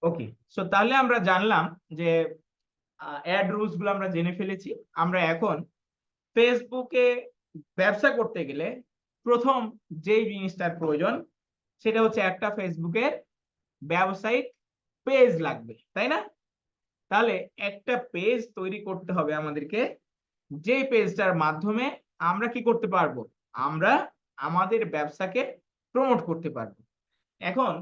ওকে, so তাহলে আমরা জানলাম যে অ্যাড রুলস গুলো আমরা জেনে ফেলেছি। আমরা এখন ফেসবুকে ব্যবসা করতে গেলে প্রথম যেই জিনিসটার প্রয়োজন সেটা হচ্ছে একটা ফেসবুকের ব্যবসায়িক পেজ লাগবে, তাই না? তাহলে একটা পেজ তৈরি করতে হবে আমাদেরকে, যে পেজটার মাধ্যমে আমরা কি করতে পারবো, আমরা আমাদের ব্যবসাকে প্রমোট করতে পারবো। এখন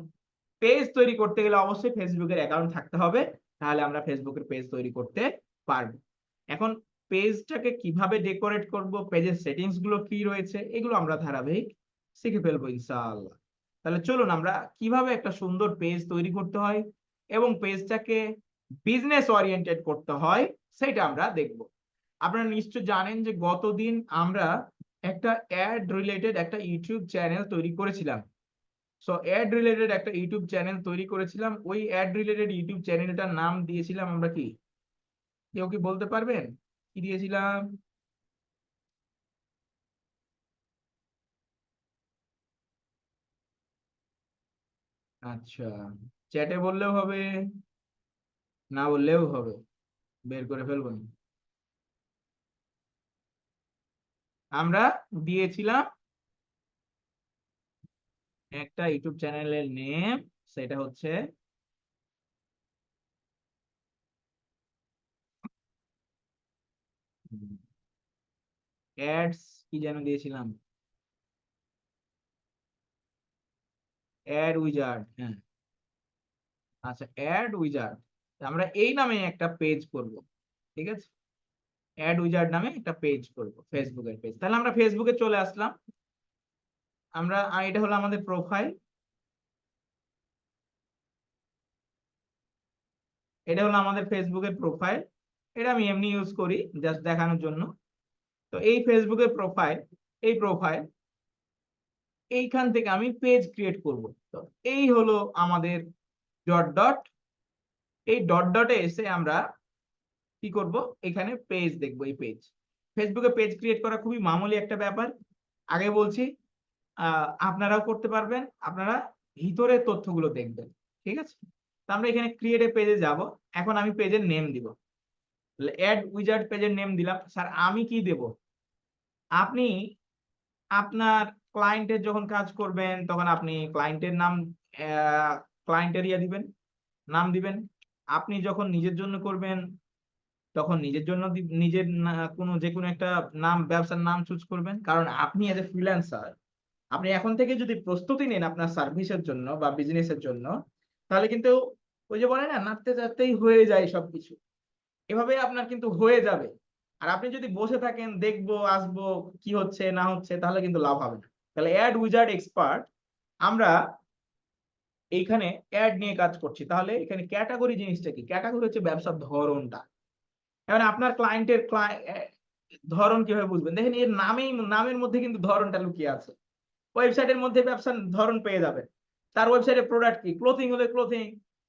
পেজ তৈরি করতে গেলে অবশ্যই ফেসবুকের অ্যাকাউন্ট থাকতে হবে, তাহলে আমরা ফেসবুকের পেজ তৈরি করতে পারবো। এখন পেজটাকে কিভাবে ডেকোরেট করব, পেজের সেটিংস গুলো কি রয়েছে, এগুলো আমরা ধারাবাহিক শিখে ফেলবো ইনশাআল্লাহ। তাহলে চলুন আমরা কিভাবে একটা সুন্দর পেজ তৈরি করতে হয় এবং পেজটাকে বিজনেস ওরিয়েন্টেড করতে হয় সেটা আমরা দেখব। আপনারা নিশ্চয় জানেন যে গতদিন আমরা একটা অ্যাড রিলেটেড একটা ইউটিউব চ্যানেল তৈরি করেছিলাম। সো অ্যাড রিলেটেড একটা ইউটিউব চ্যানেল তৈরি করেছিলাম, ওই অ্যাড রিলেটেড ইউটিউব চ্যানেলটার নাম দিয়েছিলাম আমরা কি, কেউ কি বলতে পারবেন কি দিয়েছিলাম? আচ্ছা, চ্যাটে বললেও হবে, না বললেও হবে, বের করে ফেলবো না। আমরা দিয়েছিলাম একটা ইউটিউব চ্যানেলের নেম, সেটা হচ্ছে অ্যাডস, কি যেন দিয়েছিলাম, অ্যাড উইজার্ড, হ্যাঁ। আচ্ছা, অ্যাড উইজার্ড, আমরা এই নামে একটা পেজ করব, ঠিক আছে? অ্যাড উইজার্ড নামে একটা পেজ করব, ফেসবুকের পেজ। তাহলে আমরা ফেসবুকে চলে আসলাম। আমরা এটা হলো আমাদের প্রোফাইল, এটা হলো আমাদের ফেসবুকের প্রোফাইল। এটা আমি এমনি ইউজ করি জাস্ট দেখানোর জন্য। তো এই ফেসবুকের প্রোফাইল, এই প্রোফাইল, এইখান থেকে আমি পেজ ক্রিয়েট করব। তো এই হলো আমাদের ডট ডট, এই ডট ডটে এসে আমরা কি করব, এখানে পেজ দেখবো। এই পেজ, ফেসবুকে পেজ ক্রিয়েট করা খুবই মামুলি একটা ব্যাপার, আগে বলছি। আপনারাও করতে পারবেন, আপনারা ভিতরের তথ্যগুলো দেখবেন, ঠিক আছে? তো আমরা এখানে ক্রিয়েট এ পেজে যাব। এখন আমি পেজের নেম দিব, অ্যাড উইজার্ড পেজের নেম দিলাম। স্যার আমি কি দেব? আপনি আপনার ক্লায়েন্টের যখন কাজ করবেন তখন আপনি ক্লায়েন্টের নাম, ক্লায়েন্টের ইয়া দিবেন, নাম দিবেন। আপনি যখন নিজের জন্য করবেন তখন নিজের জন্য নিজের কোনো যে কোনো একটা নাম, ব্যবসার নাম চুজ করবেন, কারণ আপনি এজ এ ফ্রিল্যান্সার, আপনি এখন থেকে যদি প্রস্তুতি নেন আপনার সার্ভিসের জন্য বা বিজনেসের জন্য, তাহলে কিন্তু ওই যে বলে না, নাড়তে চাড়তেই হয়ে যায় সবকিছু, এভাবে আপনার কিন্তু হয়ে যাবে। আর আপনি যদি বসে থাকেন দেখবো আসবো কি হচ্ছে না হচ্ছে, তাহলে কিন্তু লাভ হবে না। তাহলে অ্যাড উইজার্ড এক্সপার্ট, আমরা এইখানে অ্যাড নিয়ে কাজ করছি। তাহলে এখানে ক্যাটাগরি জিনিসটা কি? ক্যাটাগরি হচ্ছে ব্যবসার ধরনটা। এখন আপনার ক্লায়েন্টের ধরন কিভাবে বুঝবেন? দেখেন এর নামেই, নামের মধ্যে কিন্তু ধরনটা লুকিয়ে আছে। ওয়েবসাইটের মধ্যে ব্যবসার ধরন পেয়ে যাবেন। তার ওয়েবসাইটে প্রোডাক্ট কি, ক্লোথিং হলে ক্লোথিং,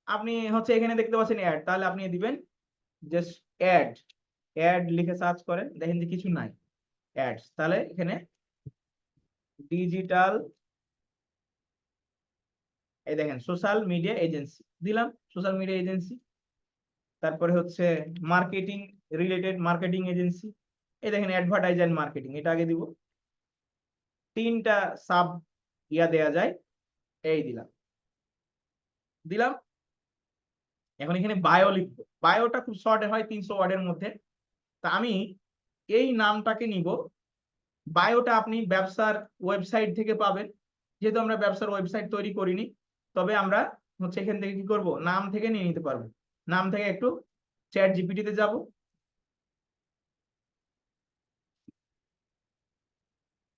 আপনি হচ্ছে এখানে দেখতে পাচ্ছেন অ্যাড, তাহলে আপনি দিবেন জাস্ট অ্যাড, অ্যাড লিখে সার্চ করেন, দেখেন যে কিছু নাই, অ্যাডস। তাহলে এখানে ডিজিটাল, এই দেখেন সোশ্যাল মিডিয়া এজেন্সি দিলাম, সোশ্যাল মিডিয়া এজেন্সি। তারপরে হচ্ছে মার্কেটিং রিলেটেড, মার্কেটিং এজেন্সি। এই দেখেন অ্যাডভার্টাইজ এন্ড মার্কেটিং, এটা আগে দিব। তিনটা সাব ইয়া দেয়া যায়, এই দিলাম, দিলাম। এখন এখানে বায়ো লিখবো, বায়োটা খুব শর্ট হয়, 300 ওয়ার্ডের মধ্যে। তা আমি এই নামটাকে নিব। বায়োটা আপনি ব্যবসার ওয়েবসাইট থেকে পাবেন, যেহেতু আমরা ব্যবসার ওয়েবসাইট তৈরি করিনি। তবে আমরা হচ্ছে এখান থেকে কি করব, নাম থেকে নিয়ে নিতে পারবো। নাম থেকে একটু চ্যাট জিপিটি তে যাব,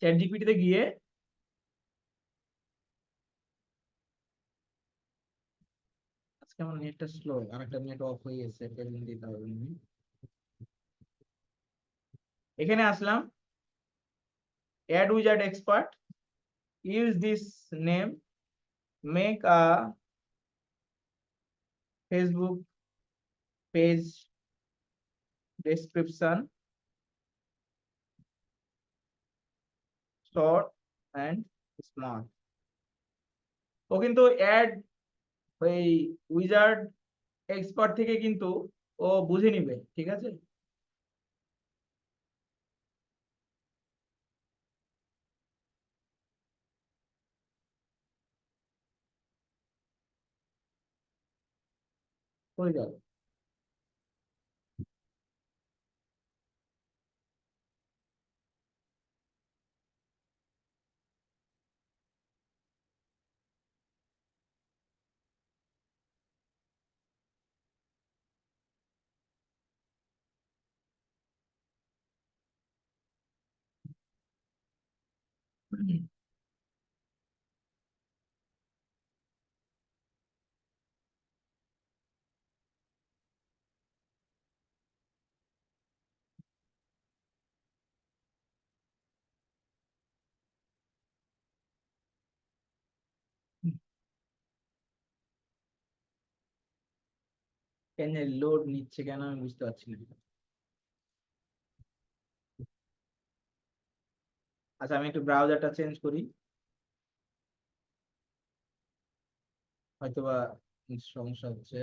চ্যাট জিপিটি তে গিয়ে, আজকে আমার নেটটা স্লো, আর একটা নেট অফ হয়ে গেছে, পেমেন্ট দিতে হবে। এখানে আসলাম, ad wizard expert, use this name, make a Facebook page description short and smart. ও কিন্তু অ্যাড ওই উইজার্ড এক্সপার্ট থেকে কিন্তু ও বুঝে নিবে, ঠিক আছে। হয়ে যাবে। কেন লোড নিচ্ছে কেন আমি বুঝতে পারছি না। আচ্ছা আমি একটু ব্রাউজারটা চেঞ্জ করি, হয়তোবা সমস্যা হচ্ছে।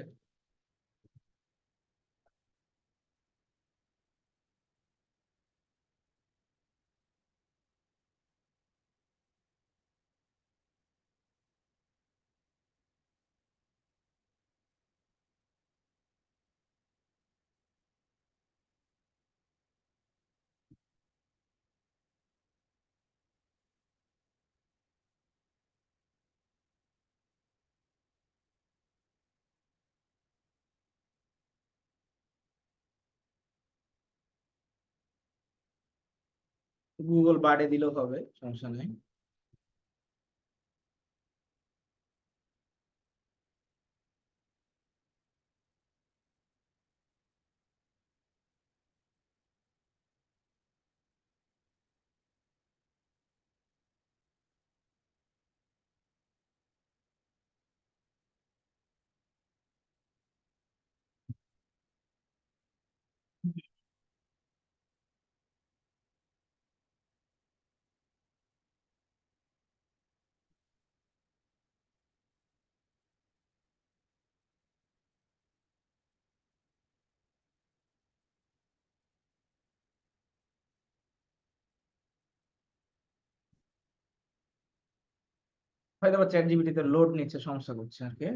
গুগল বাড়ে দিলেও হবে, সমস্যা নেই। হয়তো বা চ্যাট জিপিটি তে লোড নিচ্ছে, সমস্যা করছে আর কি।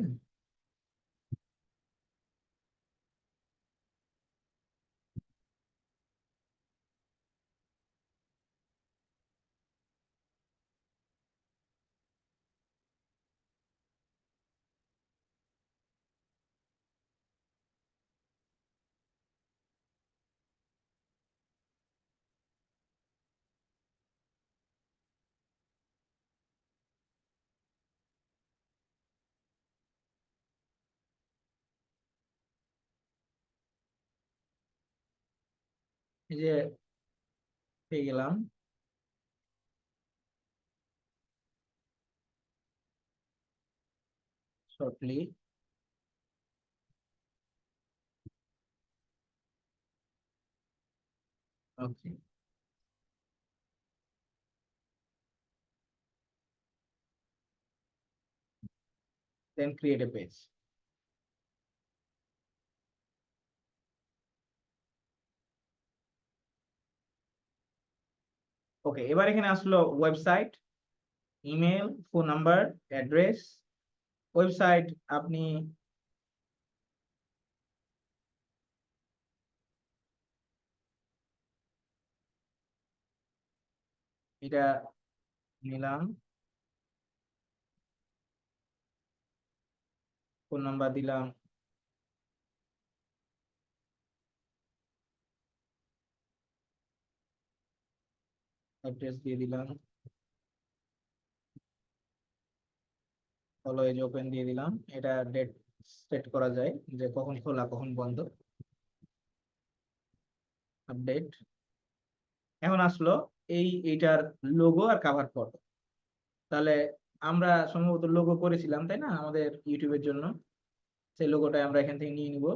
এই যে পেয়ে গেলাম shortly. Okay, then create a page. Okay, এবার এখানে আসলো website, email, phone number, address. Website আপনি এটা নিলাম, ফোন নাম্বার দিলাম, অ্যাড্রেস দিয়ে দিলাম, ফলো এজ ওপেন দিয়ে দিলাম। এটা ডেট সেট করা যায় যে কখন খোলা কখন বন্ধ। আপডেট। এখন আসলো এইটার লোগো আর কাভার ফটো। তাহলে আমরা সম্ভবত লোগো করেছিলাম তাই না আমাদের ইউটিউবের জন্য, সেই লোগোটা আমরা এখান থেকে নিয়ে নিব।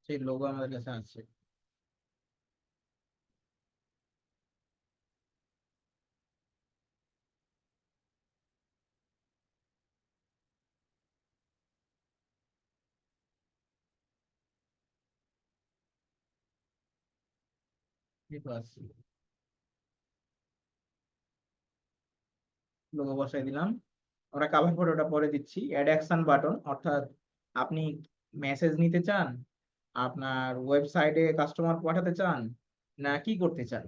সেই লোগো আমাদের কাছে আছে। লোগো বসাই দিলাম। আমরা কাভার ফটোটা পরে দিচ্ছি। অ্যাড অ্যাকশন বাটন, অর্থাৎ আপনি মেসেজ নিতে চান, আপনার ওয়েবসাইটে কাস্টমার পাঠাতে চান, না কি করতে চান।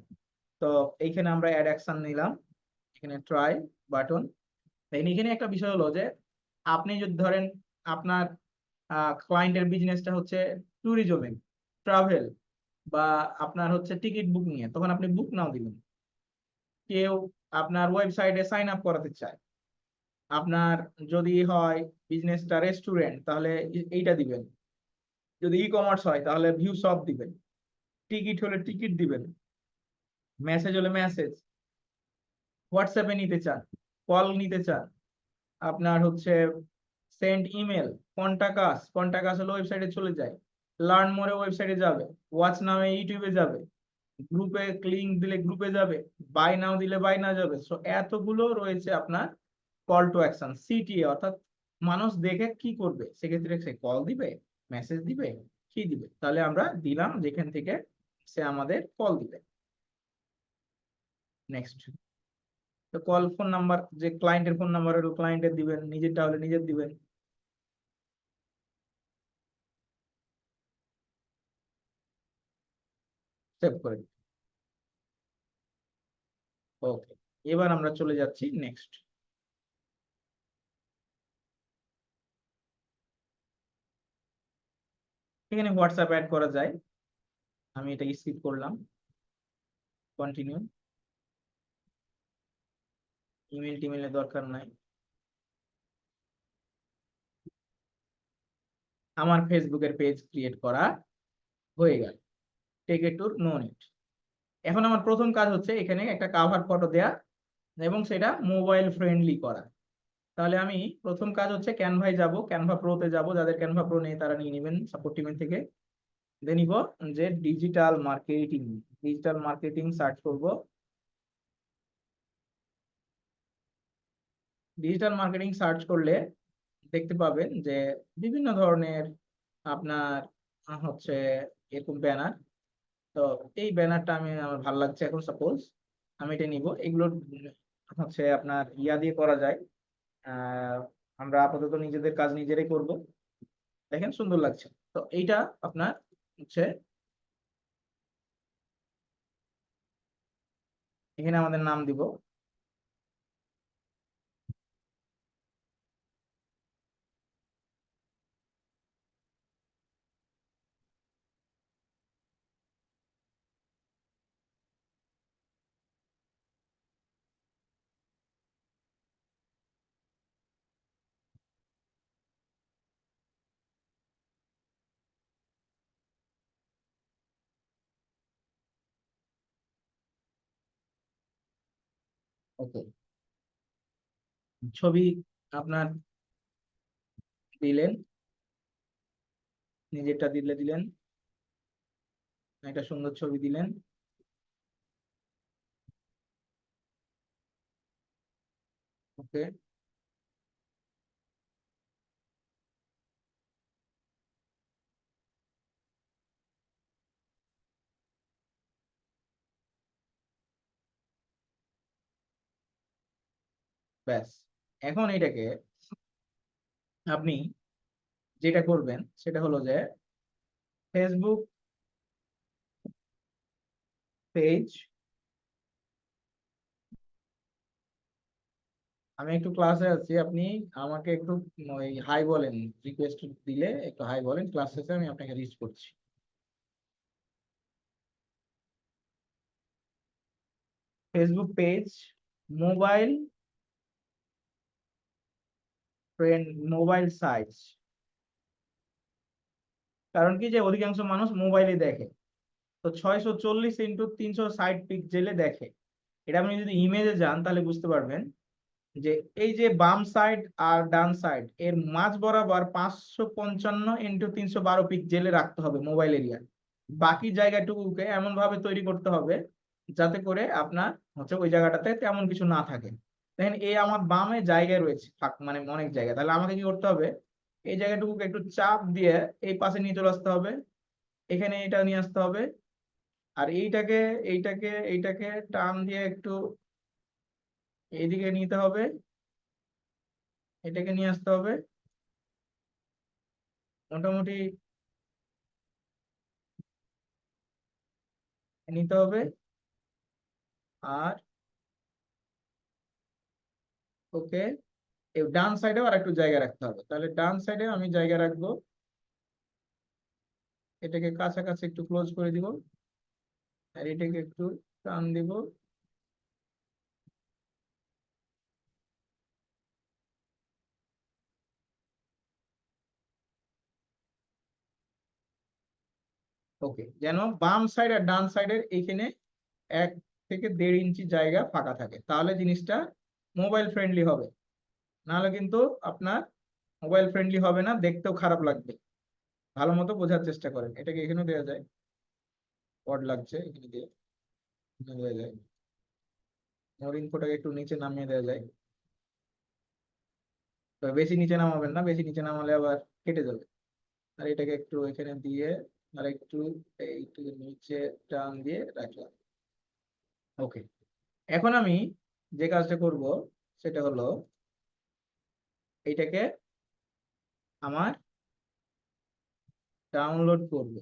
তো এইখানে আমরা অ্যাড অ্যাকশন নিলাম, এখানে ট্রাই বাটন। এখানে একটা বিষয় হলো যে আপনি যদি ধরেন আপনার ক্লায়েন্টের বিজনেসটা হচ্ছে ট্যুরিজমে, ট্রাভেল, বা আপনার হচ্ছে টিকিট বুকিং এ, তখন আপনি বুক নাও দিবেন। কেউ আপনার ওয়েবসাইটে সাইন আপ করাতে চায়, আপনার যদি হয় বিজনেসটা রেস্টুরেন্ট, তাহলে এইটা দিবেন। যদি ই কমার্স হয় তাহলে ভিউ শপ দিবেন, টিকিট হলে টিকিট দিবেন, মেসেজ হলে মেসেজ, হোয়াটসঅ্যাপে নিতে চান, কল নিতে চান, আপনার হচ্ছে সেন্ড ইমেল, কন্টাক্ট কন্টাক্ট হলে ওয়েবসাইটে চলে যায়, লার্ন মোরে ওয়েবসাইটে যাবে, ওয়াচ নামে ইউটিউবে যাবে, গ্রুপে লিংক দিলে গ্রুপে যাবে, বাই নাও দিলে বাই না যাবে। সো এতগুলো রয়েছে আপনার কল টু অ্যাকশন, সিটিএ, অর্থাৎ মানুষ দেখে কি করবে, সেক্ষেত্রে সে কল দিবে, মেসেজ দিবে, কি দিবে। তাহলে আমরা দিলাম যেখান থেকে সে আমাদের কল দিবে। নেক্সট, তো কল ফোন নাম্বার, যে ক্লায়েন্টের ফোন নাম্বার হলো ক্লায়েন্টের দিবেন, নিজেরটা হলে নিজের দিবেন। সেভ করে দিন। ওকে, এবার আমরা চলে যাচ্ছি নেক্সট। এখানে হোয়াটসঅ্যাপ অ্যাড করা যায়, আমি এটা স্কিপ করলাম। কন্টিনিউ। ইমেল টিমেলের দরকার নাই। আমার ফেসবুকের পেজ ক্রিয়েট করা হয়ে গেল। Take a tour, no need. এখন আমার প্রথম কাজ হচ্ছে এখানে একটা কাভার ফটো দেয়া এবং সেটা মোবাইল ফ্রেন্ডলি করা। তাহলে আমি প্রথম কাজ হচ্ছে ক্যানভায় যাব, ক্যানভা প্রোতে যাব, যাদের ক্যানভা প্রো নেই তারা নিয়ে নেবেন সাপোর্ট টিমের থেকে। দেন নিব যে digital marketing, digital marketing search করব। ডিজিটাল মার্কেটিং সার্চ করলে দেখতে পাবেন যে বিভিন্ন ধরনের আপনার হচ্ছে এরকম ব্যানার। তো এই ব্যানারটা আমার ভালো লাগছে, এখন সাপোজ আমি এটা নিব। এগুলো হচ্ছে আপনার ইয়া দিয়ে করা যায়। আহ আমরা আপাতত নিজেদের কাজ নিজেরাই করব। দেখেন সুন্দর লাগছে। তো এইটা আপনার হচ্ছে এখানে আমাদের নাম দিব। ওকে, ছবি আপনার দিলেন, নিজেরটা দিলেন, একটা সুন্দর ছবি দিলেন। ওকে, ব্যাস। এখন এটাকে আপনি যেটা করবেন সেটা হলো যে ফেসবুক পেজ, আমি একটু ক্লাসে আছি, আপনি আমাকে একটু ওই হাই বলেন, রিকোয়েস্ট দিলে একটু হাই বলেন, ক্লাস শেষে আমি আপনাকে রিচ করছি। Facebook page, mobile friend, mobile size. কারণ কি যে অধিকাংশ মানুষ মোবাইলে দেখে। তো 640 ইন্টু 360 পিক্সেলে দেখে। এটা আপনি যদি ইমেজে যান তাহলে বুঝতে পারবেন যে এই যে বাম সাইড আর ডান সাইড এর মাঝ বরাবর 555 × 312 পিক্সেলে রাখতে হবে মোবাইল এরিয়া। বাকি জায়গাটুকুকে এমন ভাবে তৈরি করতে হবে যাতে করে আপনার হচ্ছে ওই জায়গাটাতে তেমন কিছু না থাকে। দেখেন এই আমার বামে জায়গায় রয়েছে মানে অনেক জায়গা, তাহলে আমাকে কি করতে হবে, এই জায়গাটুকুকে একটু চাপ দিয়ে এই পাশে নিয়ে চলে আসতে হবে, এখানে এটা নিয়ে আসতে হবে। আর এইটাকে এইটাকে এইটাকে টান দিয়ে একটু এইদিকে নিতে হবে, এটাকে নিয়ে আসতে হবে মোটামুটি নিতে হবে। আর ওকে, এই ডান সাইডেও আর একটু জায়গা রাখতে হবে, তাহলে ডান সাইডে আমি জায়গা রাখবো, এটাকে কাছাকাছি একটু ক্লোজ করে দিব, আর এটাকে একটু টান দিব। ওকে, যেন বাম সাইড আর ডান সাইডের এইখানে 1 থেকে 1.5 ইঞ্চি জায়গা ফাঁকা থাকে, তাহলে জিনিসটা মোবাইল ফ্রেন্ডলি হবে। নাহলে কিন্তু আপনার মোবাইল ফ্রেন্ডলি হবে না, দেখতেও খারাপ লাগবে। ভালো মতো বোঝার চেষ্টা করেন, এটাকে এখানেও দেওয়া যায়, অড লাগছে এখানে দিয়ে, এখানে দেওয়া যায়, মোর ইনফোটাকে একটু নিচে নামিয়ে দেওয়া যায়। তো বেশি নিচে নামাবেন না, বেশি নিচে নামালে আবার কেটে যাবে। আর এটাকে একটু এখানে দিয়ে আর একটু এইটু নিচে টান দিয়ে রাখলাম। ওকে, এখন আমি যে কাজটা করব সেটা হলো এইটাকে আমার ডাউনলোড করব।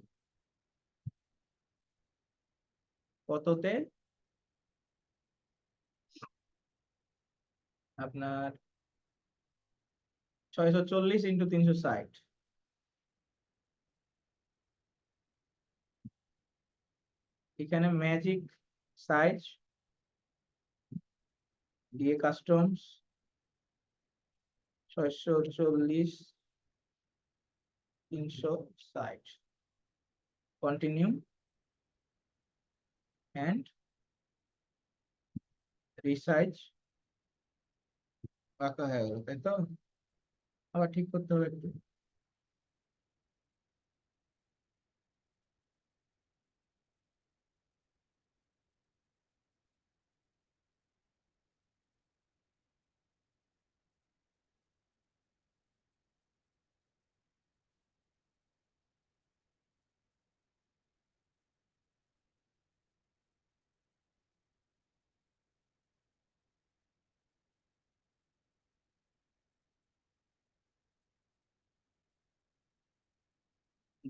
কততে, আপনার 640 × 360। এখানে ম্যাজিক সাইজ দিয়ে কাস্টমস 640 × 360, কন্টিনিউ অ্যান্ড রিসাইজ। পাকা হয়ে গেল, তাই তো? আবার ঠিক করতে হবে একটু।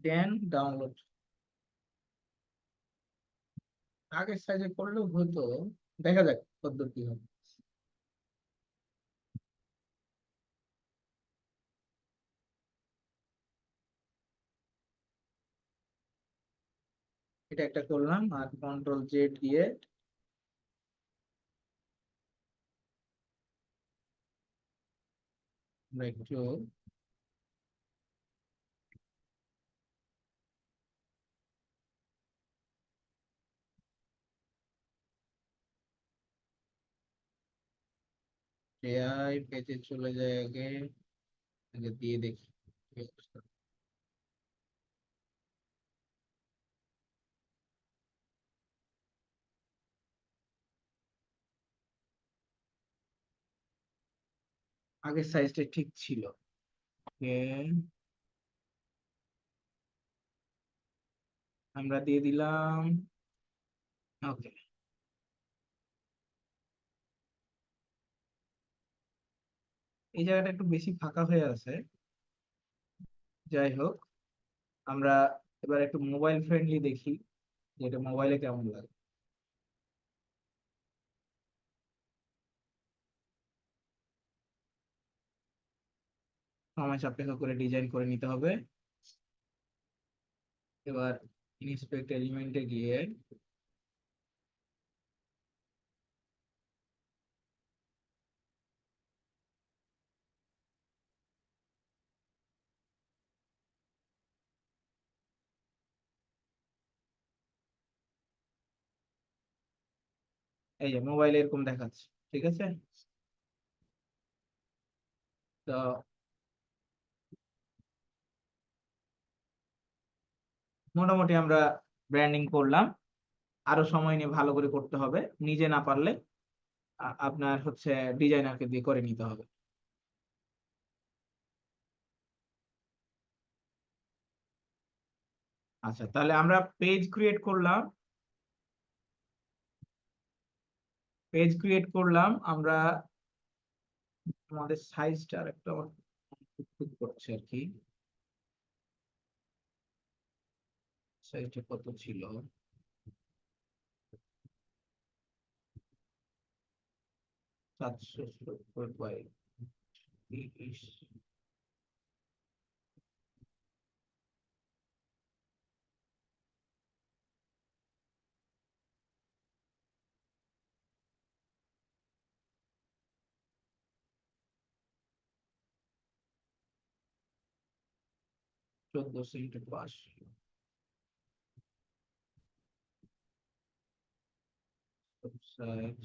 দেন ডাউনলোড। আগের সাইজে করলেও হতো, দেখা যাক কতদূর কি হবে। এটা একটা করলাম, আর Ctrl Z দিয়ে আমরা একটু এআই পেজে চলে যায় আগে, আগে দিয়ে দেখি কি অবস্থা। আগের সাইজটা ঠিক ছিল। ওকে, আমরা দিয়ে দিলাম। ওকে, এই জায়গাটা একটু বেশি ফাঁকা হয়ে আছে। যাই হোক, আমরা এবার একটু মোবাইল ফ্রেন্ডলি দেখি যে এটা মোবাইলে কেমন লাগে। সময় সাপেক্ষ করে ডিজাইন করে নিতে হবে। এবার ইন্সপেক্ট এলিমেন্টে গিয়ে এই যে মোবাইলে এরকম দেখাচ্ছে, ঠিক আছে। তো মোটামুটি আমরা ব্র্যান্ডিং করলাম, আরো সময় নিয়ে ভালো করে করতে হবে, নিজে না পারলে আপনার হচ্ছে ডিজাইনারকে দিয়ে করে নিতে হবে। আচ্ছা, তাহলে আমরা পেজ ক্রিয়েট করলাম, আমরা আমাদের সাইজটা একটা করছে আর কি, সাইজটা কত ছিল, 770 বাই 30, 1400 x 500 সাইজ।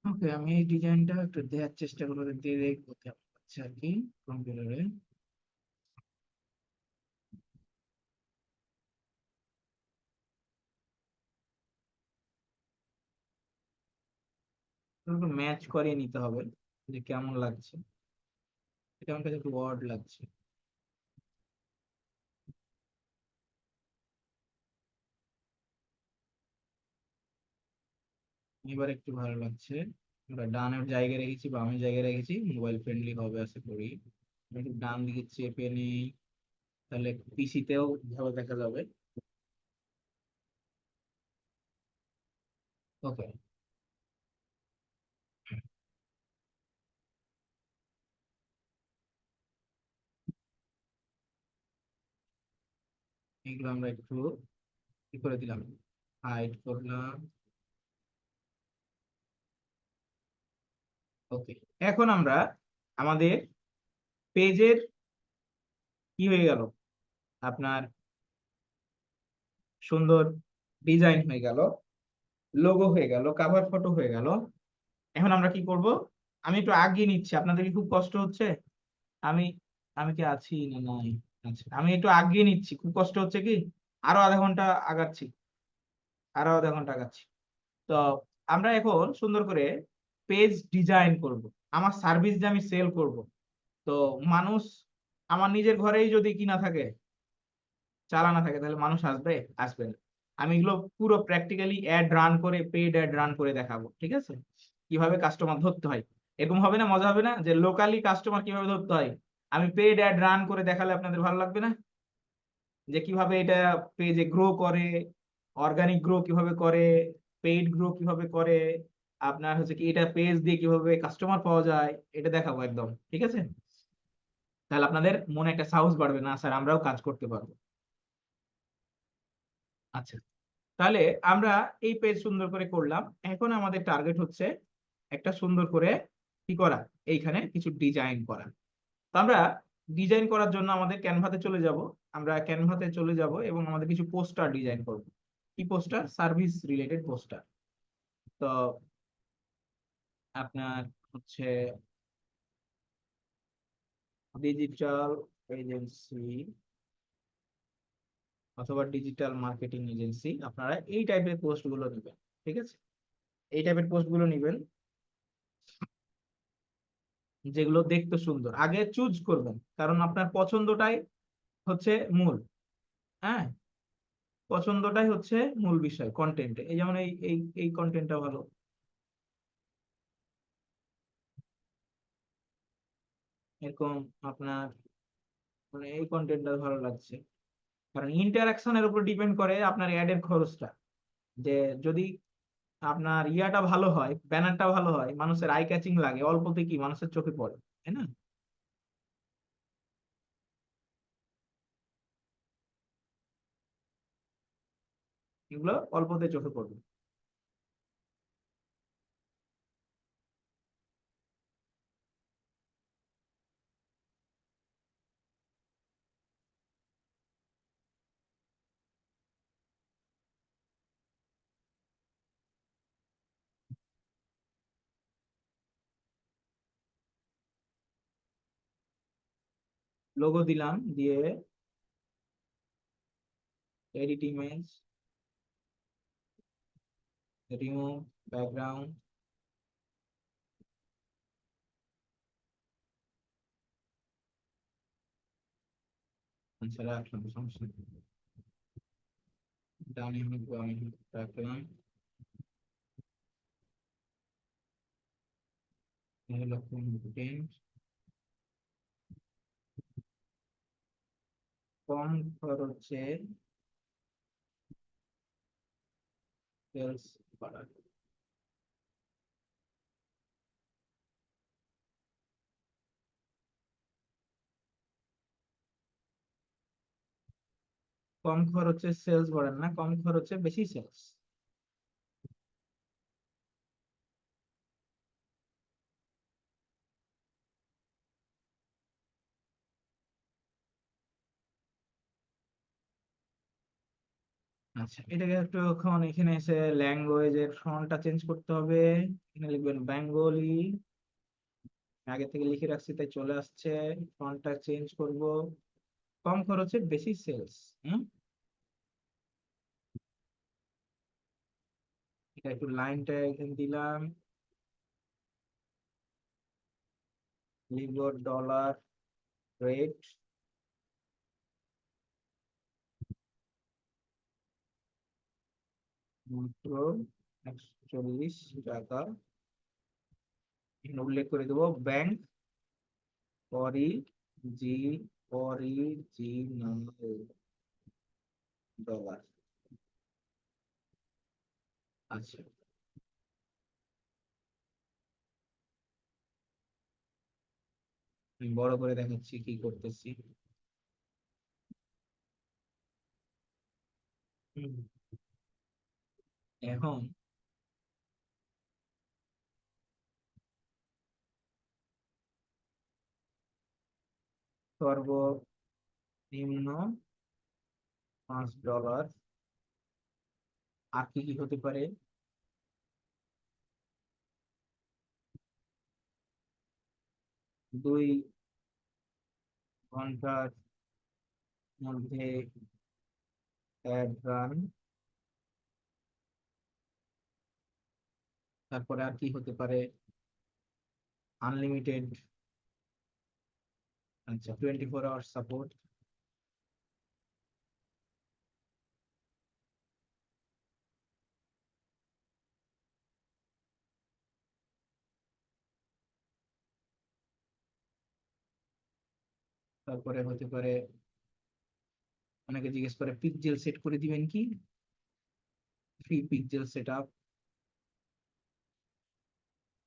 ওকে, আমি এই ডিজাইনটা একটু দেওয়ার চেষ্টা করবো, দিয়ে দেখবো কেমন হচ্ছে আর কি কম্পিউটারে। ম্যাচ করিয়ে নিতে হবে যে কেমন লাগছে, এটা আমার কাছে একটু অড লাগছে। এবার একটু ভালো লাগছে। আমরা ডানের জায়গায় রেখেছি, বামের জায়গায় রেখেছি, মোবাইল ফ্রেন্ডলি হবে আশা করি। আমি একটু ডান দিকে চেপে নিই, তাহলে পিসিতেও ভালো দেখা যাবে। ওকে, এগুলো আমরা একটু কি করে দিলাম, হাইড করলাম। ওকে, এখন আমরা আমাদের পেজের কি হয়ে গেল, আপনার সুন্দর ডিজাইন হয়ে গেল, লোগো হয়ে গেল, কাভার ফটো হয়ে গেল। এখন আমরা কি করব, আমি একটু আগিয়ে নিচ্ছি, আপনাদের কি খুব কষ্ট হচ্ছে? আমি আমি কি আছি না নাই? আচ্ছা, আমি একটু আগিয়ে নিচ্ছি, খুব কষ্ট হচ্ছে কি? আরো আধা ঘন্টা আগাচ্ছি, আরো আধা ঘন্টা আগাচ্ছি। তো আমরা এখন সুন্দর করে পেজ ডিজাইন করব, আমার সার্ভিস যে আমি সেল করব। তো মানুষ আমার নিজের ঘরেই যদি কিনা থাকে, চালানো থাকে, তাহলে মানুষ আসবে? আসবে না। আমি এগুলো পুরো প্র্যাকটিক্যালি অ্যাড রান করে, পেইড অ্যাড রান করে দেখাবো, ঠিক আছে? কিভাবে কাস্টমার ধরতে হয়। এরকম হবে না, মজা হবে না যে লোকালি কাস্টমার কিভাবে ধরতে হয়? আমি পেইড অ্যাড রান করে দেখালে আপনাদের ভালো লাগবে না? যে কিভাবে এটা পেজে গ্রো করে, অর্গানিক গ্রো কিভাবে করে, পেইড গ্রো কিভাবে করে, আপনার হচ্ছে কি এটা পেজ দিয়ে কিভাবে কাস্টমার পাওয়া যায়, এটা দেখাবো একদম, ঠিক আছে? তাহলে আপনাদের মনে একটা সাহস বাড়বে, না স্যার আমরাও কাজ করতে পারবো। আচ্ছা, তাহলে আমরা এই পেজ সুন্দর করে করলাম। এখন আমাদের টার্গেট হচ্ছে একটা সুন্দর করে কি করা, এইখানে কিছু ডিজাইন করা। তো আমরা ডিজাইন করার জন্য আমাদের ক্যানভাতে চলে যাব, আমরা ক্যানভাতে চলে যাব এবং আমাদের কিছু পোস্টার ডিজাইন করব। কি পোস্টার? Service related poster. তো আপনার হচ্ছে ডিজিটাল এজেন্সি অথবা ডিজিটাল মার্কেটিং এজেন্সি, আপনারা এই টাইপের পোস্ট গুলো নেবেন, ঠিক আছে? এই টাইপের পোস্ট গুলো নেবেন যেগুলো দেখতে সুন্দর, আগে চুজ করবেন, কারণ আপনার পছন্দটাই হচ্ছে মূল। হ্যাঁ, পছন্দটাই হচ্ছে মূল বিষয় কন্টেন্টে। এই যেমন এই কন্টেন্টটা ভালো, এরকম আপনার মানে এই কন্টেন্টটা ভালো লাগছে। কারণ ইন্টারাকশনের উপর ডিপেন্ড করে আপনার অ্যাডের খরচটা। যে যদি আপনার ইয়াটা ভালো হয়, ব্যানারটা ভালো হয়, মানুষের আই ক্যাচিং লাগে, অল্পতে কি মানুষের চোখে পড়ে, তাই না? এগুলো অল্পতে চোখে পড়বে। লোগো দিলাম, দিয়ে এডিট ইমেজ, রিমুভ ব্যাকগ্রাউন্ড, আচ্ছা রাখলাম, সমস্যা নেই। ডান ইমেজ আমি রাখলাম, এই হলো কন্টেন্ট। কম খরচে সেলস বাড়ানো। কম খরচে সেলস বাড়ান না, কম খরচে বেশি সেলস। আচ্ছা, এটাকে একটু এখন এখানে এসে ল্যাঙ্গুয়েজের ফন্টটা চেঞ্জ করতে হবে। এখানে লিখবেন বেঙ্গলি, আগে থেকে লিখে রাখছি তাই চলে আসছে। ফন্টটা চেঞ্জ করব, কম খরচে বেশি সেলস। হুম, এটা একটু লাইনটা এখানে দিলাম, লিখব ডলার রেট মাত্র 140 টাকা। এখানে উল্লেখ করে দেবো ব্যাংক অরিজি অরিজিনাল ডলার। আচ্ছা, আমি বড় করে দেখাচ্ছি কি করতেছি। হুম, এখন সর্বনিম্ন $5। আর কি কি হতে পারে? 2 ঘন্টার মধ্যে অ্যাড রান। তারপরে আর কি হতে পারে? আনলিমিটেড, আচ্ছা 24 আওয়ার সাপোর্ট। তারপরে হতে পারে, অনেকে জিজ্ঞেস করে পিক্সেল সেট করে দিবেন কি, free pixel set up,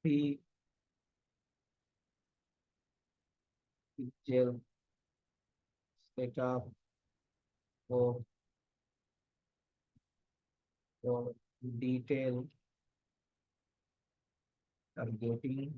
free pixel set up for detail targeting।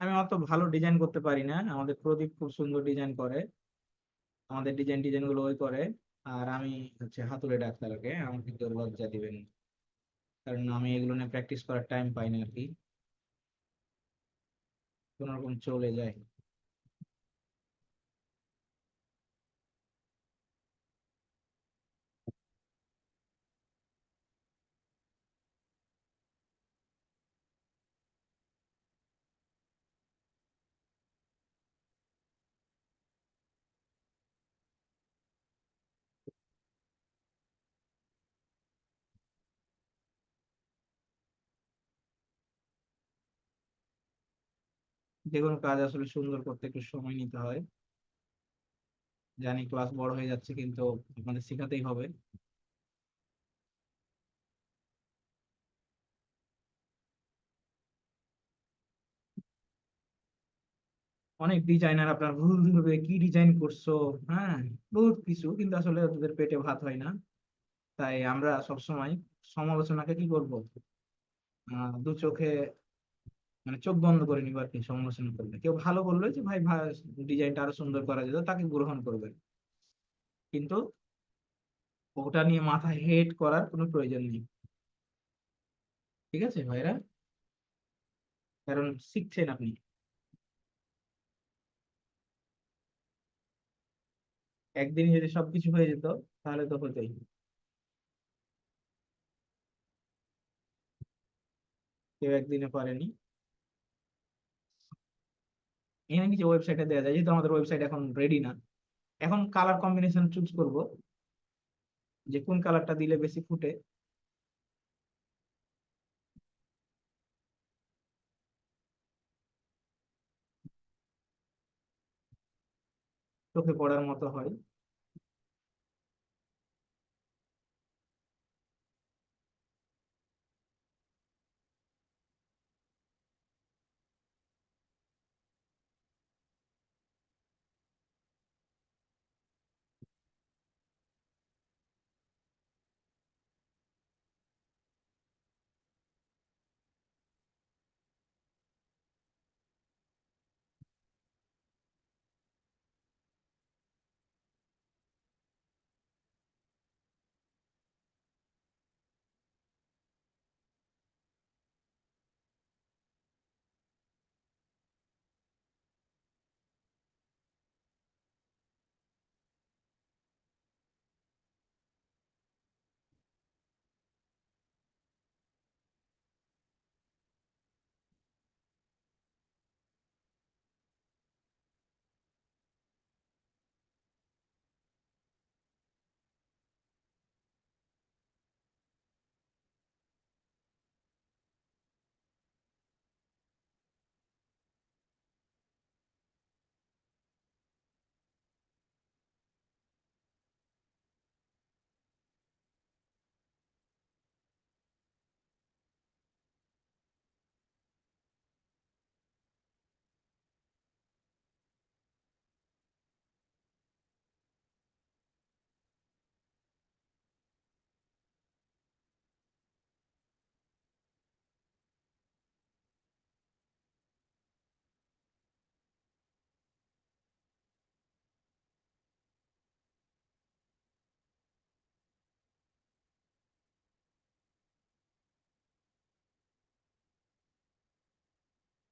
আমি অত ভালো ডিজাইন করতে পারি না, আমাদের প্রদীপ খুব সুন্দর ডিজাইন করে, আমাদের ডিজাইন গুলো ওই করে। আর আমি হচ্ছে হাতুড়ে ডাক্তার, ওকে আমাকে কেউ লজ্জা দিবেন না, কারণ আমি এগুলো নিয়ে প্র্যাকটিস করার টাইম পাই না আর কি, কোন রকম চলে যায়। যে কোনো কাজ আসলে সুন্দর করতে একটু সময় নিতে হয়। জানি ক্লাস বড় হয়ে যাচ্ছে, কিন্তু আপনাদের শেখাতেই হবে। অনেক ডিজাইনার আপনার ভুল ধরবে, কি ডিজাইন করছো, হ্যাঁ, বহুত কিছু, কিন্তু আসলে ওদের পেটে ভাত হয় না। তাই আমরা সবসময় সমালোচনাকে কি করব, দু চোখে, মানে চোখ বন্ধ করে নিবো আর কি। সমালোচনা করলে কেউ ভালো বললো যে ভাই ডিজাইনটা আরো সুন্দর করা যেত, তাকে গ্রহণ করবে, কিন্তু ওটা নিয়ে মাথা হেট করার কোনো প্রয়োজন নেই। ঠিক আছে ভাইরা, কারণ শিখছেন আপনি। একদিনই যদি সবকিছু হয়ে যেত, তাহলে তো হতোই। কেউ একদিনে পারেনি। এখানে কিছু ওয়েবসাইটে দেওয়া যায়, যেহেতু আমাদের ওয়েবসাইট এখন রেডি না, এখন কালার কম্বিনেশন চুজ করব, যে কোন কালারটা দিলে বেশি ফুটে, চোখে পড়ার মতো হয়।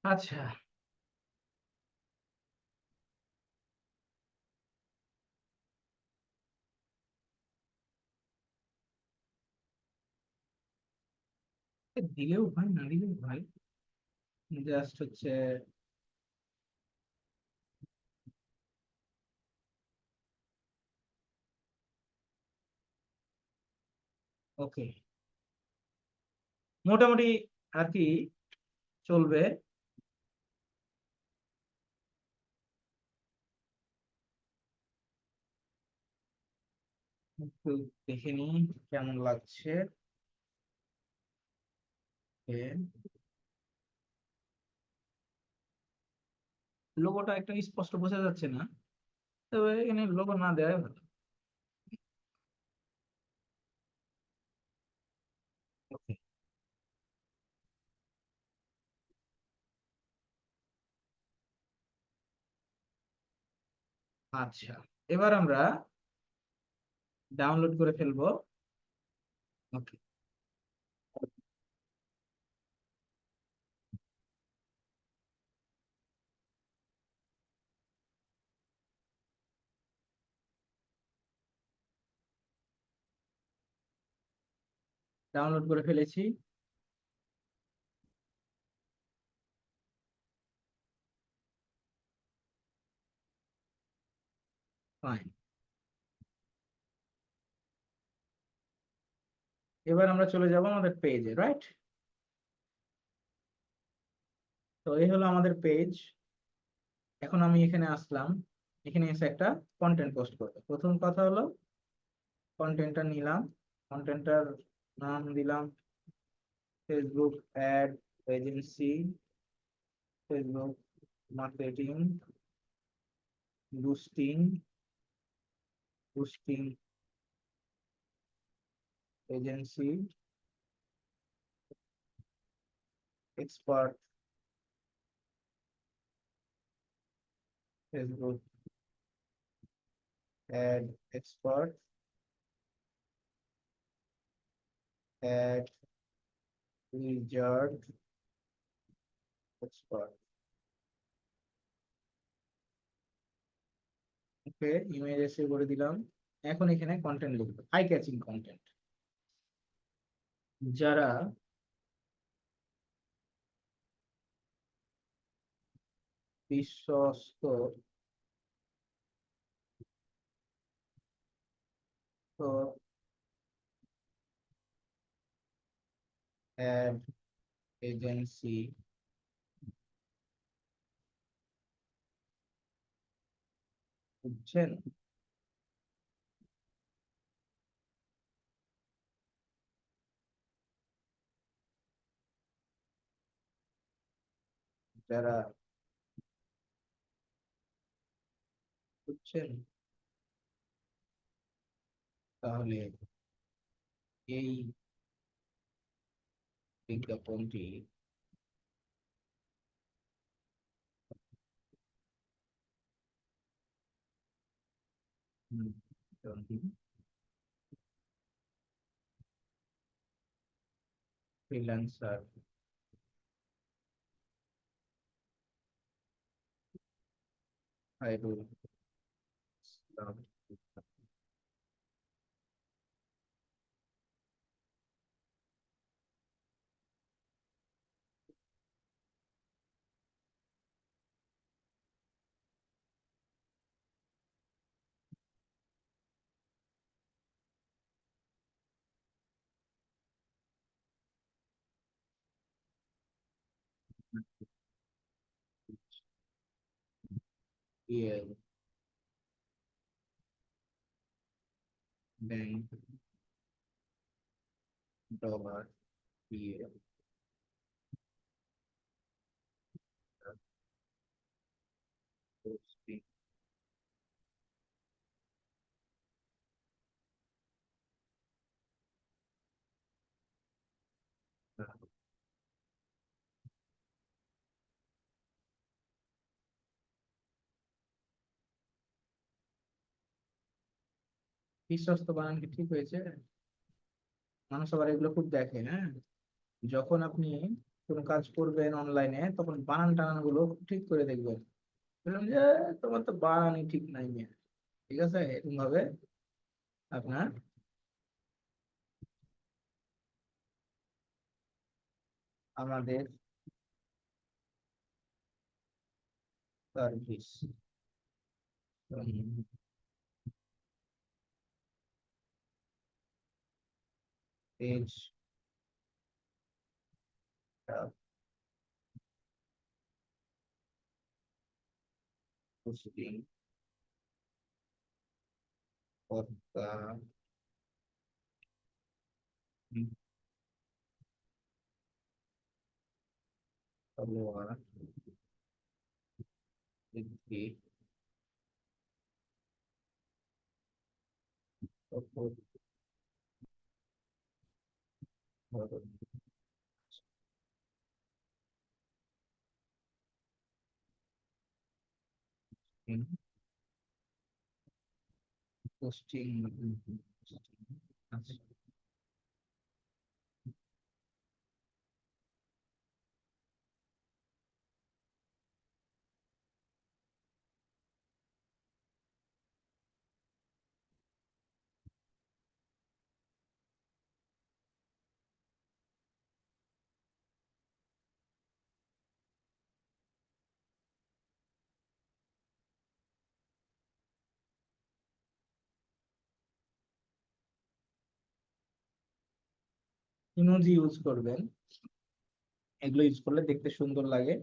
আচ্ছা, দিলেও ভাই, না দিলেও ভাই, জাস্ট হচ্ছে ওকে, মোটামুটি আর কি চলবে। একটু দেখে নি কেমন লাগছে। লোগোটা একটু স্পষ্ট বোঝা যাচ্ছে না, তবে এখানে লোগো না দেওয়াই ভালো। Okay. আচ্ছা, এবার আমরা ডাউনলোড করে ফেলবো। ওকে, ডাউনলোড করে ফেলেছি। ফাইন। এবার আমরা চলে যাব আমাদের পেজে, রাইট? তো এই হলো আমাদের পেজ। এখন আমি এখানে আসলাম, এখানে এসে একটা কন্টেন্ট পোস্ট করবো। প্রথম কথা হলো কন্টেন্টটা নিলাম, কন্টেন্টটার নাম দিলাম Facebook ad agency, Facebook marketing boosting, boosting agency expert, Facebook ad expert, ad wizard expert. Okay, image এসে করে দিলাম। এখন এখানে কন্টেন্ট লিখবো, আই ক্যাচিং কন্টেন্ট। যারা বিশ্বস্ত তো অ্যাড এজেন্সি বুঝছেন, যারা বুঝছেন, তাহলে এই বিজ্ঞাপনটি ফ্রিল্যান্সার খায়রুল ইসলাম ইয়েল ব্যাংক ডলার ইয়েল পোস্টিং। বিশ্বস্ত বানান কি ঠিক হয়েছে? মানুষ আবার এগুলো খুব দেখে, হ্যাঁ। যখন আপনি কোনো কাজ করবেন অনলাইনে, তখন বানান টানান গুলো ঠিক করে দেখবেন। বললাম যে তোমার তো বানানই ঠিক নাই মেয়ে। ঠিক আছে, এরকম ভাবে আপনার আমাদের সার্ভিস পেজ পোস্টিং কর্তা ফলোয়ার বৃদ্ধি পোস্টিং। আচ্ছা, ইমোজি ইউজ করবেন, এগুলো ইউজ করলে দেখতে সুন্দর লাগে।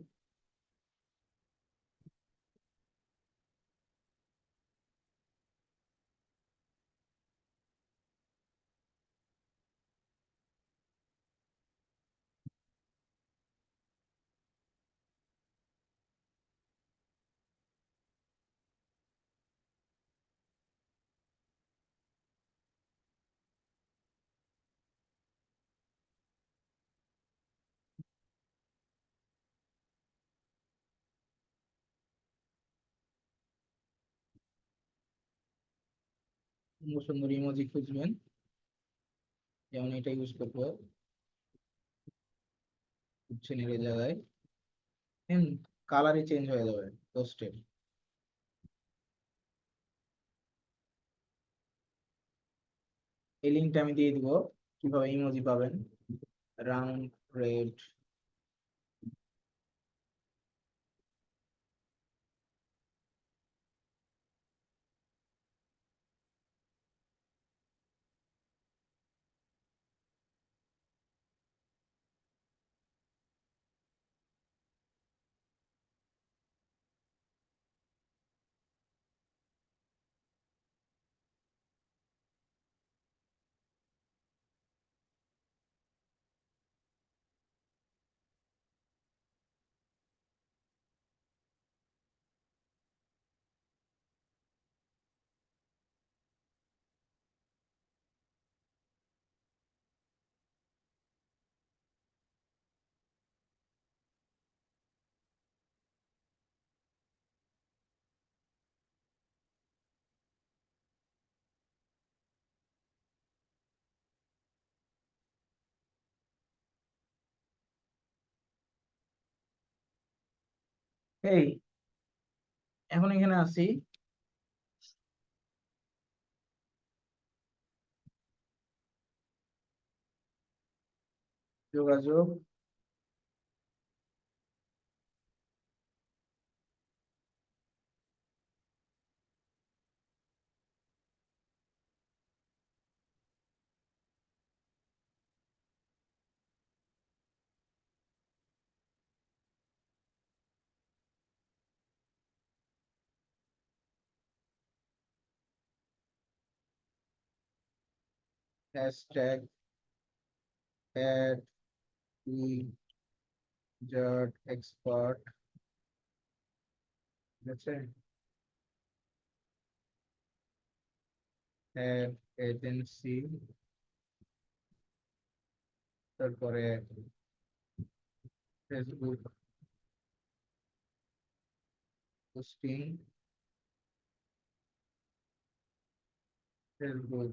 সুন্দর সুন্দর ইমোজি খুঁজবেন, যেমন এটা ইউজ করবো, বুঝছেন এর জায়গায় কালারই চেঞ্জ হয়ে যাবে পোস্টের। এই লিঙ্কটা আমি দিয়ে দিব কিভাবে ইমোজি পাবেন। রাউন্ড রেড, এই এখন এখানে আছি, যোগাযোগ, হ্যাশট্যাগ অ্যাড উইজার্ড এক্সপার্ট, ঠিক আছে, অ্যাড এজেন্সি, তারপরে Facebook posting, Facebook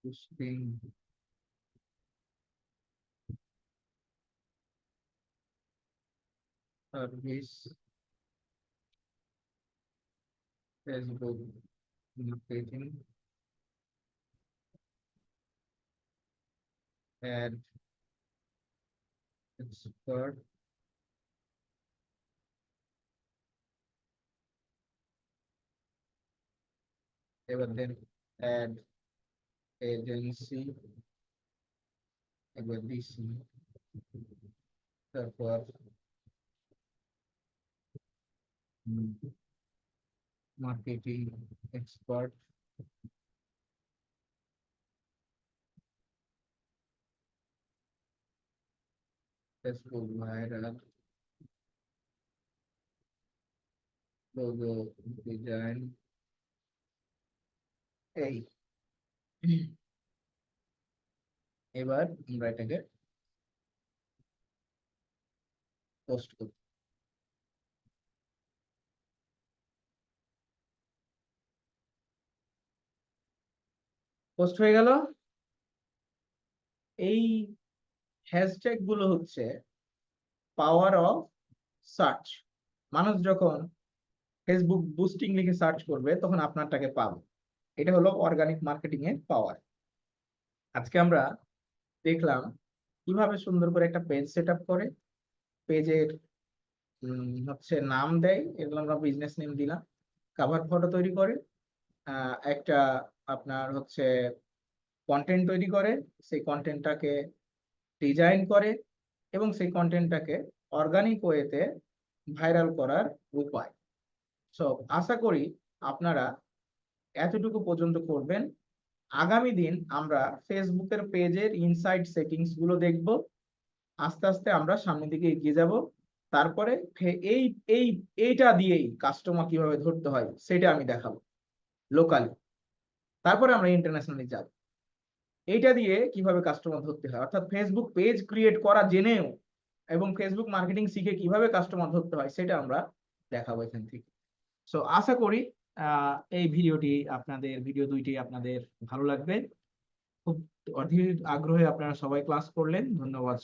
posting service, Facebook marketing, ad expert, এবার দেন অ্যাড এজেন্সি, একবার দিছি, তারপর marketing expert, Facebook viral, logo design, এই এবার আমরা এটাকে পোস্ট করব। পোস্ট হয়ে গেল। এই হ্যাশট্যাগ গুলো হচ্ছে পাওয়ার অফ সার্চ। মানুষ যখন ফেসবুক বুস্টিং লিখে সার্চ করবে তখন আপনারটাকে পাবে। এটা হলো অর্গানিক মার্কেটিং এর পাওয়ার। আজকে আমরা দেখলাম কিভাবে সুন্দর করে একটা পেজ সেট আপ করে, পেজের হচ্ছে নাম দেয়, এগুলো আমরা বিজনেস নেম দিলাম, কাভার ফটো তৈরি করে, একটা আপনার হচ্ছে কন্টেন্ট তৈরি করে, সেই কন্টেন্টটাকে ডিজাইন করে এবং সেই কন্টেন্টটাকে অর্গানিক ওয়েতে ভাইরাল করার উপায়। সো আশা করি আপনারা এতটুকু পর্যন্ত করবেন। আগামী দিন আমরা ফেসবুকের পেজের ইনসাইড সেটিংস গুলো দেখব। আস্তে আস্তে আমরা সামনের দিকে এগিয়ে যাব। তারপরে এই এই এইটা দিয়েই কাস্টমার কিভাবে ধরতে হয় সেটা আমি দেখাবো লোকালি। তারপরে আমরা ইন্টারন্যাশনালি যাব। এইটা দিয়ে কিভাবে কাস্টমার ধরতে হয়, অর্থাৎ ফেসবুক পেজ ক্রিয়েট করা জেনেও এবং ফেসবুক মার্কেটিং শিখে কিভাবে কাস্টমার ধরতে হয় সেটা আমরা দেখাবো এখান থেকে। সো আশা করি এই ভিডিও দুইটি আপনাদের ভালো লাগবে। খুব অধীর আগ্রহে আপনারা সবাই ক্লাস করলেন। ধন্যবাদ।